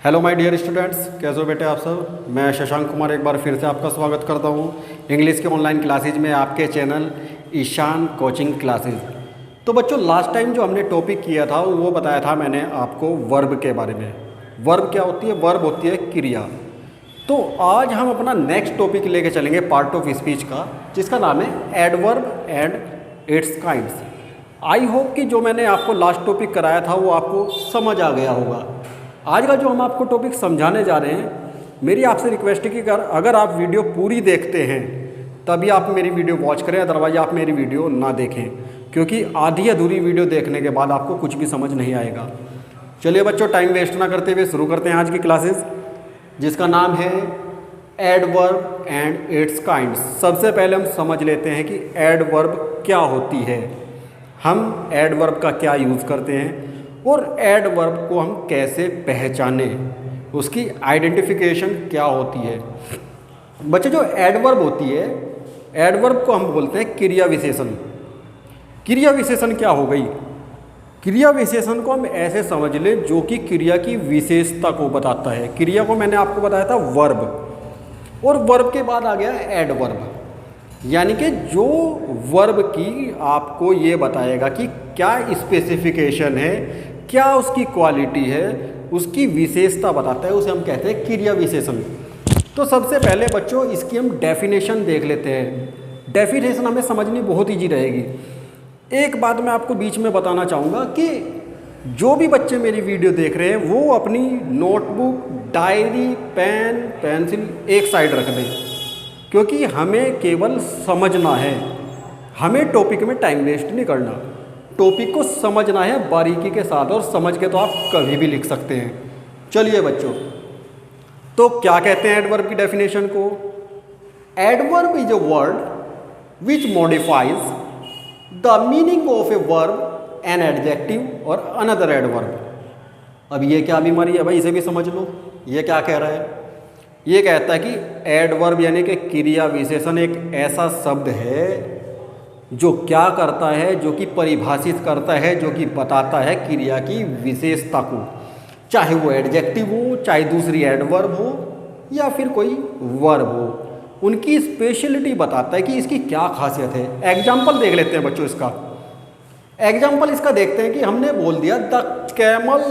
Hello my dear students, कैसे हो बेटे आप सब। मैं शशांक कुमार एक बार फिर से आपका स्वागत करता हूँ इंग्लिश के ऑनलाइन क्लासेज में, आपके चैनल ईशान कोचिंग क्लासेज। तो बच्चों, लास्ट टाइम जो हमने टॉपिक किया था वो बताया था मैंने आपको वर्ब के बारे में। वर्ब क्या होती है? वर्ब होती है क्रिया। तो आज हम अपना नेक्स्ट टॉपिक लेके चलेंगे पार्ट ऑफ स्पीच का, जिसका नाम है adverb and it's kinds. I hope कि जो मैंने आपको लास्ट टॉपिक कराया था वो आपको समझ आ गया होगा। आज का जो हम आपको टॉपिक समझाने जा रहे हैं, मेरी आपसे रिक्वेस्ट है कि अगर आप वीडियो पूरी देखते हैं तभी आप मेरी वीडियो वॉच करें, अदरवाइज आप मेरी वीडियो ना देखें, क्योंकि आधी अधूरी वीडियो देखने के बाद आपको कुछ भी समझ नहीं आएगा। चलिए बच्चों, टाइम वेस्ट ना करते हुए शुरू करते हैं आज की क्लासेस, जिसका नाम है एडवर्ब एंड इट्स काइंड्स। सबसे पहले हम समझ लेते हैं कि एडवर्ब क्या होती है, हम एडवर्ब का क्या यूज़ करते हैं और एडवर्ब को हम कैसे पहचानें, उसकी आइडेंटिफिकेशन क्या होती है। बच्चे, जो एडवर्ब होती है, एडवर्ब को हम बोलते हैं क्रिया विशेषण। क्रिया विशेषण क्या हो गई? क्रिया विशेषण को हम ऐसे समझ लें जो कि क्रिया की विशेषता को बताता है। क्रिया को मैंने आपको बताया था वर्ब, और वर्ब के बाद आ गया एडवर्ब, यानी कि जो वर्ब की आपको ये बताएगा कि क्या स्पेसिफिकेशन है, क्या उसकी क्वालिटी है, उसकी विशेषता बताता है, उसे हम कहते हैं क्रिया विशेषण। तो सबसे पहले बच्चों इसकी हम डेफिनेशन देख लेते हैं। डेफिनेशन हमें समझनी बहुत ईजी रहेगी। एक बात मैं आपको बीच में बताना चाहूँगा कि जो भी बच्चे मेरी वीडियो देख रहे हैं वो अपनी नोटबुक, डायरी, पेन, पेंसिल एक साइड रख दें, क्योंकि हमें केवल समझना है, हमें टॉपिक में टाइम वेस्ट नहीं करना। टॉपिक को समझना है बारीकी के साथ, और समझ के तो आप कभी भी लिख सकते हैं। चलिए बच्चों, तो क्या कहते हैं एडवर्ब की डेफिनेशन को? Adverb is a word which modifies the meaning of a verb, an adjective और अनदर एडवर्ब। अब ये क्या बीमारी है भाई, इसे भी समझ लो। ये क्या कह रहा है? ये कहता है कि एडवर्ब यानी कि क्रिया विशेषण एक ऐसा शब्द है जो क्या करता है, जो कि परिभाषित करता है, जो कि बताता है क्रिया की विशेषता को, चाहे वो एडजेक्टिव हो, चाहे दूसरी एडवर्ब हो, या फिर कोई वर्ब हो। उनकी स्पेशलिटी बताता है कि इसकी क्या खासियत है। एग्जाम्पल देख लेते हैं बच्चों इसका। एग्जाम्पल इसका देखते हैं कि हमने बोल दिया the camel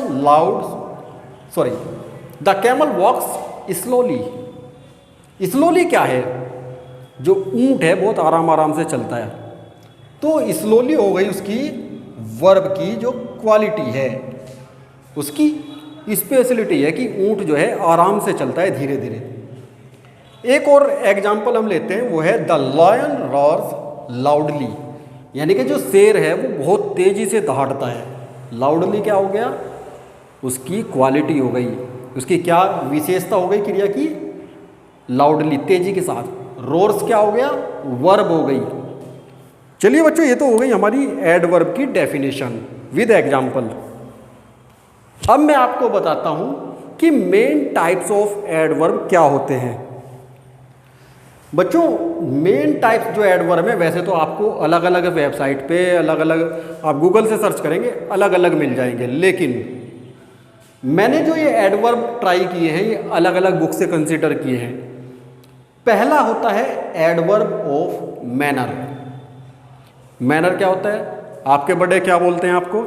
walks slowly. Slowly क्या है? जो ऊंट है बहुत आराम आराम से चलता है, तो स्लोली हो गई उसकी वर्ब की जो क्वालिटी है, उसकी स्पेशलिटी है कि ऊंट जो है आराम से चलता है, धीरे धीरे। एक और एग्जाम्पल हम लेते हैं, वो है द लायन रॉर्स लाउडली, यानी कि जो शेर है वो बहुत तेज़ी से दहाड़ता है। लाउडली क्या हो गया? उसकी क्वालिटी हो गई, उसकी क्या विशेषता हो गई क्रिया की? लाउडली, तेज़ी के साथ। रोर्स क्या हो गया? वर्ब हो गई। चलिए बच्चों, ये तो हो गई हमारी एडवर्ब की डेफिनेशन विद एग्जाम्पल। अब मैं आपको बताता हूं कि मेन टाइप्स ऑफ एडवर्ब क्या होते हैं। बच्चों, मेन टाइप्स जो एडवर्ब है, वैसे तो आपको अलग अलग वेबसाइट पे अलग अलग, आप गूगल से सर्च करेंगे अलग अलग मिल जाएंगे, लेकिन मैंने जो ये एडवर्ब ट्राई किए हैं ये अलग अलग बुक से कंसीडर किए हैं। पहला होता है एडवर्ब ऑफ मैनर। मैनर क्या होता है? आपके बड़े क्या बोलते हैं आपको?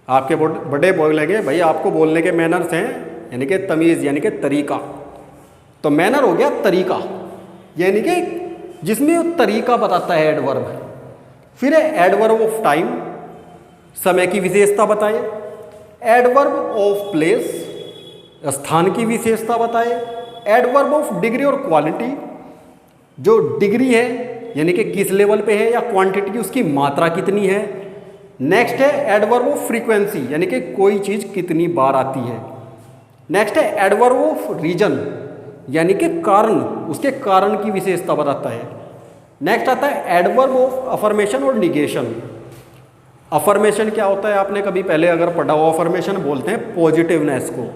आपके बड़े बोलेंगे भाई आपको बोलने के मैनर्स हैं, यानी कि तमीज़, यानी कि तरीका। तो मैनर हो गया तरीका, यानी कि जिसमें तरीका बताता है एडवर्ब। फिर है एडवर्ब ऑफ टाइम, समय की विशेषता बताए। एडवर्ब ऑफ प्लेस, स्थान की विशेषता बताए। एडवर्ब ऑफ डिग्री और क्वालिटी, जो डिग्री है यानी कि किस लेवल पे है, या क्वांटिटी उसकी मात्रा कितनी है। नेक्स्ट है एडवर्ब ऑफ फ्रीक्वेंसी, यानी कि कोई चीज़ कितनी बार आती है। नेक्स्ट है एडवर्ब ऑफ रीजन, यानी कि कारण, उसके कारण की विशेषता बताता है। नेक्स्ट आता है एडवर्ब ऑफ अफर्मेशन और निगेशन। अफर्मेशन क्या होता है, आपने कभी पहले अगर पढ़ा हो, अफर्मेशन बोलते हैं पॉजिटिवनेस को,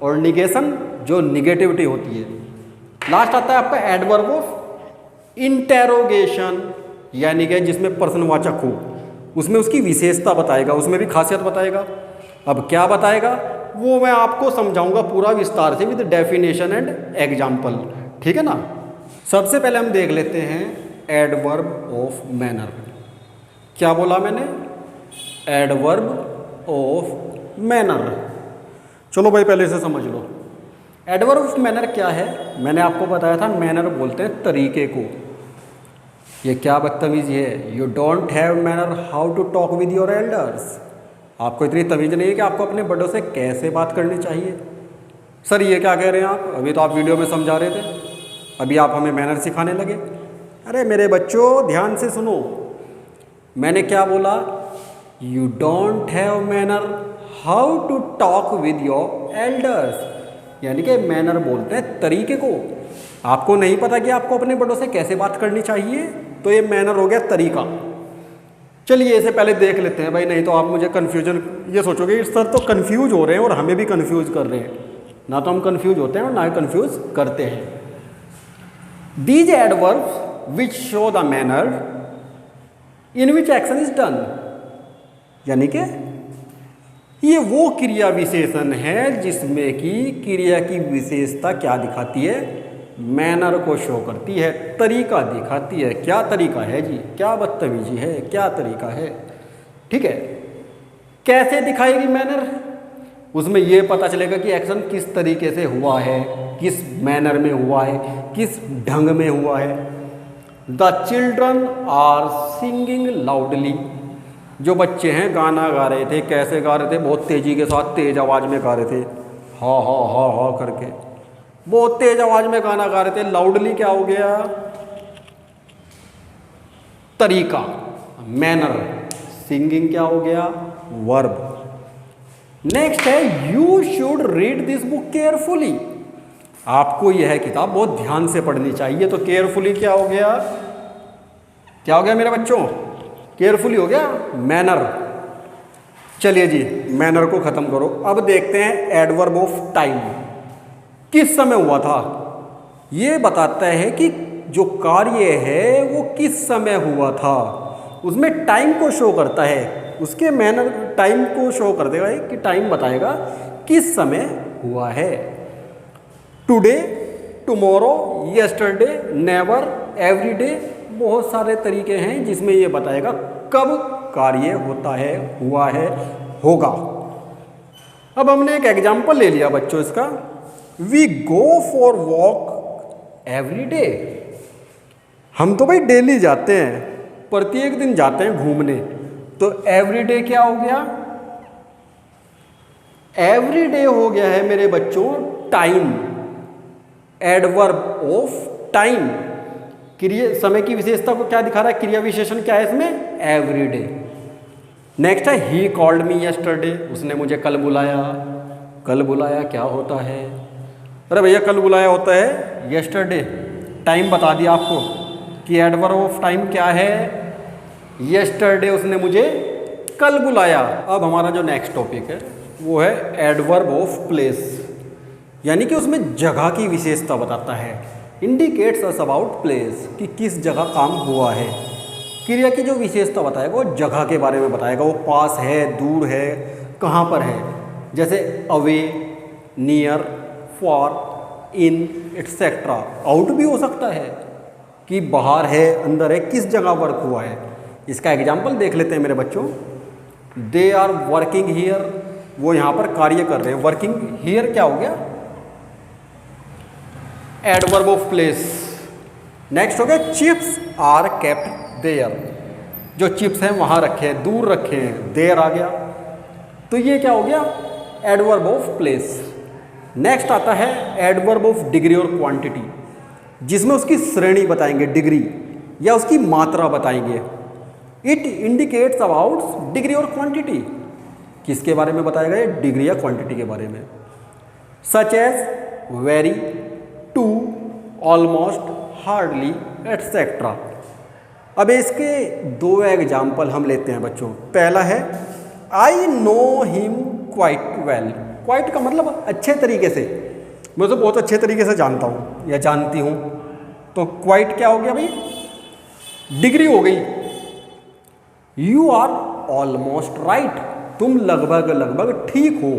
और निगेशन जो निगेटिविटी होती है। लास्ट आता है आपका एडवर्ब ऑफ इंटेरोगेशन, यानी कि जिसमें प्रश्नवाचक हो। उसमें उसकी विशेषता बताएगा, उसमें भी खासियत बताएगा। अब क्या बताएगा वो मैं आपको समझाऊंगा पूरा विस्तार से विद डेफिनेशन एंड एग्जाम्पल, ठीक है ना। सबसे पहले हम देख लेते हैं एडवर्ब ऑफ मैनर। क्या बोला मैंने? Adverb of manner. चलो भाई पहले से समझ लो एडवर्ब ऑफ मैनर क्या है। मैंने आपको बताया था मैनर बोलते हैं तरीके को। ये क्या बदतमीजी है, you don't have manner how to talk with your elders. आपको इतनी तमीज़ नहीं है कि आपको अपने बड़ों से कैसे बात करनी चाहिए। सर ये क्या कह रहे हैं आप, अभी तो आप वीडियो में समझा रहे थे, अभी आप हमें मैनर सिखाने लगे। अरे मेरे बच्चों ध्यान से सुनो, मैंने क्या बोला? You don't have manner how to talk with your elders, यानी कि मैनर बोलते हैं तरीके को। आपको नहीं पता कि आपको अपने बड़ों से कैसे बात करनी चाहिए, तो ये मैनर हो गया तरीका। चलिए इसे पहले देख लेते हैं भाई, नहीं तो आप मुझे कन्फ्यूजन ये सोचोगे सर तो कन्फ्यूज हो रहे हैं और हमें भी कन्फ्यूज कर रहे हैं। ना तो हम कन्फ्यूज होते हैं और ना ही कन्फ्यूज करते हैं। These adverbs which show the manner in which action is done, यानी कि ये वो क्रिया विशेषण है जिसमें कि क्रिया की विशेषता क्या दिखाती है? मैनर को शो करती है, तरीका दिखाती है। क्या तरीका है जी, क्या बदतमीजी है, क्या तरीका है, ठीक है। कैसे दिखाएगी मैनर? उसमें ये पता चलेगा कि एक्शन किस तरीके से हुआ है, किस मैनर में हुआ है, किस ढंग में हुआ है। The children are singing loudly, जो बच्चे हैं गाना गा रहे थे। कैसे गा रहे थे? बहुत तेज़ी के साथ तेज़ आवाज़ में गा रहे थे, हा हा हा हा करके बहुत तेज आवाज में गाना गा रहे थे। लाउडली क्या हो गया? तरीका, मैनर। सिंगिंग क्या हो गया? वर्ब। नेक्स्ट है you should read this book carefully, आपको यह किताब बहुत ध्यान से पढ़नी चाहिए। तो केयरफुली क्या हो गया? क्या हो गया मेरे बच्चों? केयरफुली हो गया मैनर। चलिए जी मैनर को खत्म करो। अब देखते हैं एडवर्ब ऑफ टाइम। किस समय हुआ था? ये बताता है कि जो कार्य है वो किस समय हुआ था, उसमें टाइम को शो करता है। उसके मैनर टाइम को शो कर देगा कि टाइम बताएगा किस समय हुआ है। Today, tomorrow, yesterday, never, everyday, बहुत सारे तरीके हैं जिसमें ये बताएगा कब कार्य होता है, हुआ है, होगा। अब हमने एक एग्जाम्पल ले लिया बच्चों इसका। We go for walk every day, हम तो भाई डेली जाते हैं, प्रत्येक दिन जाते हैं घूमने। तो एवरी डे क्या हो गया? एवरी डे हो गया है मेरे बच्चों टाइम, एडवर्ब ऑफ टाइम। क्रिया समय की विशेषता को क्या दिखा रहा है? क्रिया विशेषण क्या है इसमें? Every day. नेक्स्ट है ही कॉल्ड मी यस्टरडे, उसने मुझे कल बुलाया। कल बुलाया क्या होता है? अरे भैया कल बुलाया होता है यस्टरडे। टाइम बता दिया आपको कि एडवर्ब ऑफ टाइम क्या है? यस्टरडे, उसने मुझे कल बुलाया। अब हमारा जो नेक्स्ट टॉपिक है वो है एडवर्ब ऑफ प्लेस, यानी कि उसमें जगह की विशेषता बताता है। इंडिकेट्स अस अबाउट प्लेस, कि किस जगह काम हुआ है। क्रिया की जो विशेषता बताएगा वो जगह के बारे में बताएगा, वो पास है, दूर है, कहाँ पर है। जैसे away, near, for, in, etcetera. Out भी हो सकता है कि बाहर है, अंदर है, किस जगह वर्क हुआ है। इसका एग्जाम्पल देख लेते हैं मेरे बच्चों। दे आर वर्किंग हियर, वो यहाँ पर कार्य कर रहे हैं। वर्किंग हियर क्या हो गया? Adverb of place. नेक्स्ट हो गया चिप्स आर केप्ट देयर, जो चिप्स हैं वहाँ रखे हैं, दूर रखे हैं, देयर आ गया। तो ये क्या हो गया? Adverb of place. नेक्स्ट आता है एडवर्ब ऑफ डिग्री और क्वांटिटी, जिसमें उसकी श्रेणी बताएंगे, डिग्री, या उसकी मात्रा बताएंगे। इट इंडिकेट्स अबाउट डिग्री और क्वांटिटी, किसके बारे में बताएगा? ये डिग्री या क्वांटिटी के बारे में। Such as, very, too, almost, hardly, etcetera. अब इसके दो एग्जाम्पल हम लेते हैं बच्चों। पहला है I know him quite well. Quite का मतलब अच्छे तरीके से, मैं तो बहुत अच्छे तरीके से जानता हूँ या जानती हूँ। तो क्वाइट क्या हो गया भाई? डिग्री हो गई। यू आर ऑलमोस्ट राइट, तुम लगभग लगभग ठीक हो।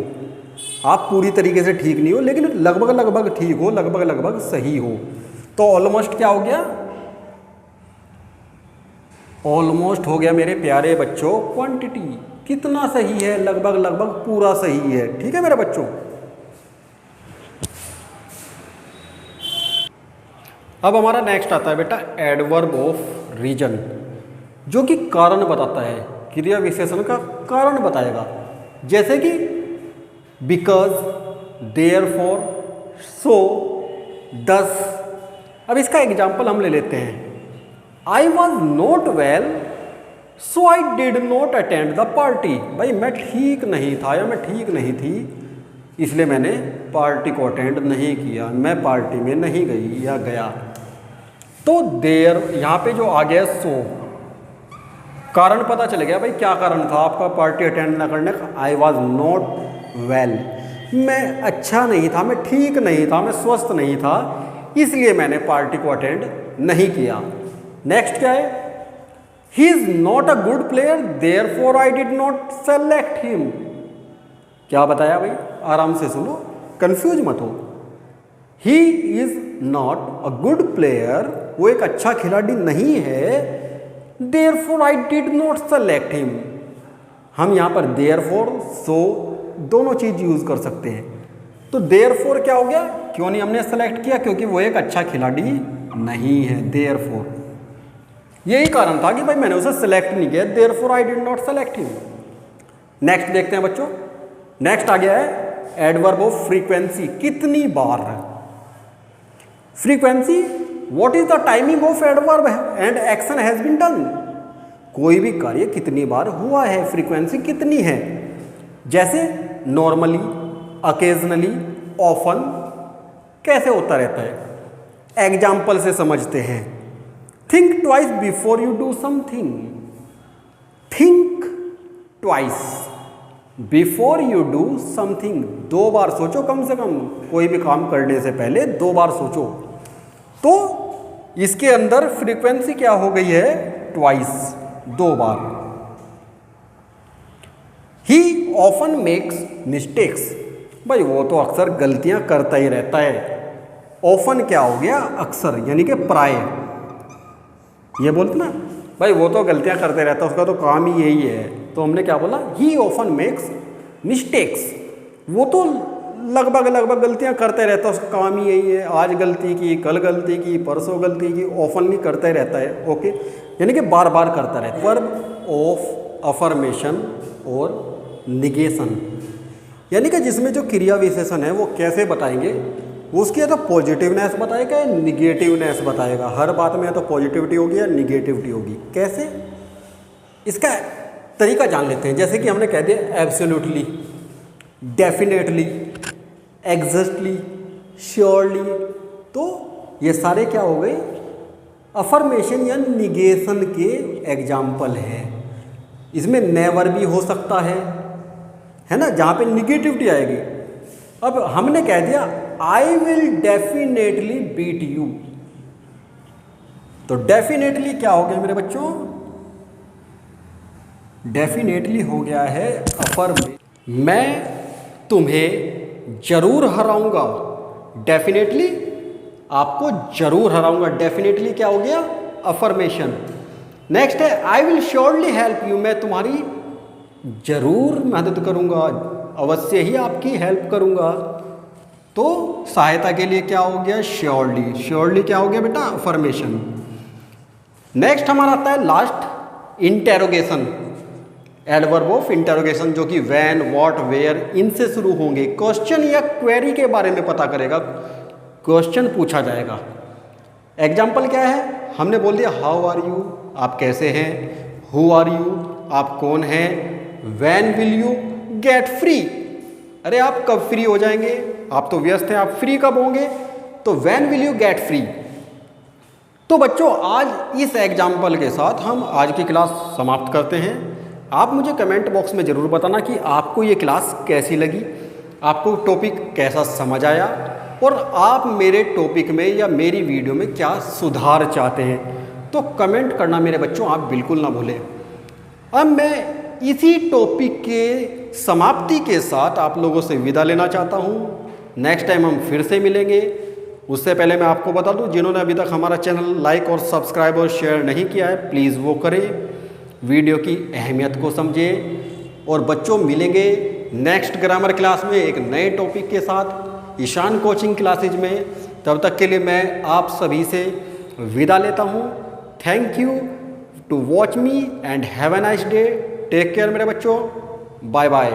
आप पूरी तरीके से ठीक नहीं हो, लेकिन लगभग लगभग ठीक हो, लगभग लगभग सही हो। तो ऑलमोस्ट क्या हो गया? ऑलमोस्ट हो गया मेरे प्यारे बच्चों क्वांटिटी, कितना सही है, लगभग लगभग पूरा सही है। ठीक है मेरे बच्चों। अब हमारा नेक्स्ट आता है बेटा एडवर्ब ऑफ रीजन, जो कि कारण बताता है, क्रिया विशेषण का कारण बताएगा। जैसे कि बिकॉज, देयरफॉर, सो, दस। अब इसका एग्जाम्पल हम ले लेते हैं। I was not well so I did not attend the party. भाई मैं ठीक नहीं था या मैं ठीक नहीं थी, इसलिए मैंने पार्टी को अटेंड नहीं किया, मैं पार्टी में नहीं गई या गया। तो देयर यहाँ पे जो आ गया सो, कारण पता चल गया भाई क्या कारण था आपका पार्टी अटेंड ना करने का। आई वॉज नॉट वेल, मैं अच्छा नहीं था, मैं ठीक नहीं था, मैं स्वस्थ नहीं था, इसलिए मैंने पार्टी को अटेंड नहीं किया। नेक्स्ट क्या है? He is not a good player therefore I did not select him. क्या बताया भाई? आराम से सुनो, कंफ्यूज मत हो। He is not a good player, वो एक अच्छा खिलाड़ी नहीं है, therefore I did not select him. हम यहाँ पर देयरफॉर, सो दोनों चीज यूज कर सकते हैं। तो देयरफॉर क्या हो गया? क्यों नहीं हमने सेलेक्ट किया? क्योंकि वो एक अच्छा खिलाड़ी नहीं है, देयरफॉर। यही कारण था कि भाई मैंने उसे सेलेक्ट नहीं किया, therefore I did not select him. Next देखते हैं बच्चों। नेक्स्ट आ गया है एडवर्ब ऑफ फ्रीक्वेंसी, कितनी बार। Frequency, what is the timing of adverb and action has been done. कोई भी कार्य कितनी बार हुआ है, फ्रीक्वेंसी कितनी है। जैसे नॉर्मली, अकेजनली, ऑफन, कैसे होता रहता है। एग्जाम्पल से समझते हैं। Think twice before you do something. Think twice before you do something, 2 बार सोचो कम से कम, कोई भी काम करने से पहले 2 बार सोचो। तो इसके अंदर फ्रीक्वेंसी क्या हो गई है? ट्वाइस, 2 बार। ही ऑफन मेक्स मिस्टेक्स, भाई वो तो अक्सर गलतियां करता ही रहता है। ऑफन क्या हो गया? अक्सर, यानी कि प्राय। ये बोलते ना भाई वो तो गलतियां करते रहता है, उसका तो काम ही यही है। तो हमने क्या बोला? ही ऑफन मेक्स मिस्टेक्स, वो तो लगभग लगभग गलतियां करते रहता है, उसका काम ही यही है। आज गलती की, कल गलती की, परसों गलती की, ऑफनली करता ही रहता है। ओके, यानी कि बार बार करता रहता है। वर्ब ऑफ अफर्मेशन और निगेशन, यानी कि जिसमें जो क्रिया विशेषण है वो कैसे बताएंगे, उसकी या तो पॉजिटिवनेस बताएगा या निगेटिवनेस बताएगा। हर बात में या तो पॉजिटिविटी होगी या निगेटिविटी होगी। कैसे, इसका तरीका जान लेते हैं। जैसे कि हमने कह दिया एब्सोल्युटली, डेफिनेटली, एग्जैक्टली, श्योरली, तो ये सारे क्या हो गए? अफर्मेशन या निगेशन के एग्जाम्पल हैं। इसमें नेवर भी हो सकता है ना, जहाँ पे निगेटिविटी आएगी। अब हमने कह दिया I will definitely beat you, तो डेफिनेटली क्या हो गया मेरे बच्चों? डेफिनेटली हो गया है अफर्मेशन। मैं तुम्हें जरूर हराऊंगा, डेफिनेटली आपको जरूर हराऊंगा। डेफिनेटली क्या हो गया? अफर्मेशन। नेक्स्ट है I will surely help you, मैं तुम्हारी जरूर मदद करूंगा, अवश्य ही आपकी हेल्प करूंगा। तो सहायता के लिए क्या हो गया? श्योरली। श्योरली क्या हो गया बेटा? अफर्मेशन। नेक्स्ट हमारा आता है last interrogation, adverb of interrogation, जो कि व्हेन, व्हाट, वेयर इनसे शुरू होंगे। क्वेश्चन या क्वेरी के बारे में पता करेगा, क्वेश्चन पूछा जाएगा। एग्जाम्पल क्या है? हमने बोल दिया हाउ आर यू, आप कैसे हैं। हु आर यू, आप कौन हैं। When will you get free, अरे आप कब फ्री हो जाएंगे, आप तो व्यस्त हैं, आप फ्री कब होंगे। तो when will you get free. तो बच्चों आज इस एग्जाम्पल के साथ हम आज की क्लास समाप्त करते हैं। आप मुझे कमेंट बॉक्स में ज़रूर बताना कि आपको ये क्लास कैसी लगी, आपको टॉपिक कैसा समझ आया, और आप मेरे टॉपिक में या मेरी वीडियो में क्या सुधार चाहते हैं। तो कमेंट करना मेरे बच्चों आप बिल्कुल ना भूलें। अब मैं इसी टॉपिक के समाप्ति के साथ आप लोगों से विदा लेना चाहता हूँ। नेक्स्ट टाइम हम फिर से मिलेंगे। उससे पहले मैं आपको बता दूँ, जिन्होंने अभी तक हमारा चैनल लाइक और सब्सक्राइब और शेयर नहीं किया है, प्लीज़ वो करें, वीडियो की अहमियत को समझें। और बच्चों, मिलेंगे नेक्स्ट ग्रामर क्लास में एक नए टॉपिक के साथ ईशान कोचिंग क्लासेज में। तब तक के लिए मैं आप सभी से विदा लेता हूँ। Thank you to watch me and have a nice day. Take care मेरे बच्चों। Bye bye.